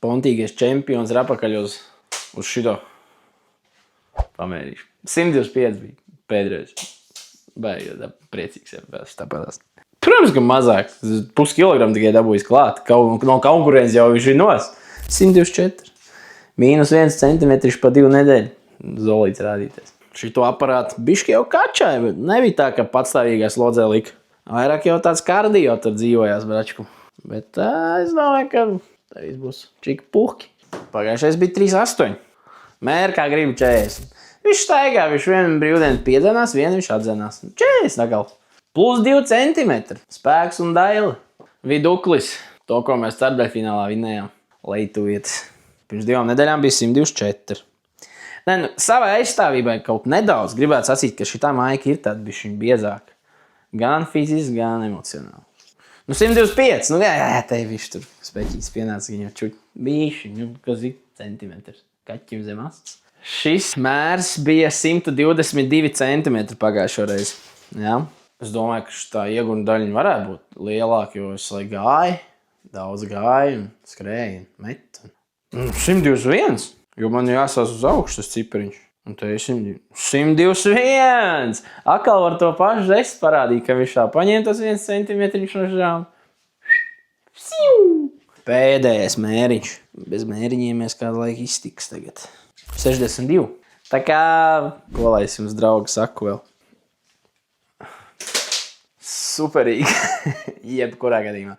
Pontīgais čempions ir apakaļ uz šito. Pamērīšu. 125 bija pēdējais. Baigi, priecīgs, ja vēl tāpēc. Protams, ka mazāk. Puskilogramu tikai dabūjis klāt. No konkurences jau viņš ir nos. 124. -1 centimetriši pa 2 nedēļu. Zolīts rādīties. Šito aparātu bišķi jau kačāja, bet nebija tā, ka patstāvīgā slodzē lika. Vairāk jau tāds kardio tur dzīvojās, bračku. Bet es domāju, ka tā viss būs čiki puhki. Pagājušais bija 3,8. Mēr kā gribu 40. Viņš staigā, viņš vienu brīvdienu piedzenās, vienu viņš atzenās. 40 nakal. Plus 2 centimetri. Spēks un daila. Viduklis. To, ko mēs ceturdaļfinālā vinējām. Leituvietis. Pirms 2 nedēļām bija 124. Nē, nu, savai aizstāvībai kaut nedaudz gribētu sacīt, ka šitā maika ir tāda bišķiņ biezāka. Gan fiziski, gan emocionāli. Nu, 125. Nu, jā, te viņš tur speķīts pienāca, viņa čuļ bišķi, nu, kas ir centimetrs. Kaķim zem astes. Šis mērs bija 122 centimetri pagājušo reizi. Jā. Es domāju, ka šitā ieguna daļiņa varētu būt lielāka, jo es lai gāju, daudz gāju un skrēju un metu. 121, jo man jāsās uz augšu tas cipariņš. Un te ir 121! Akal var to pašu žestu parādīt, ka viņš tā paņēma tas 1 centimetriņš no žām. Pēdējais mēriņš. Bez mēriņiem mēs kādu laiku iztiks tagad. 62. Tā kā, ko lai es jums, draugi, saku vēl? Superīgi. Jebkurā gadījumā.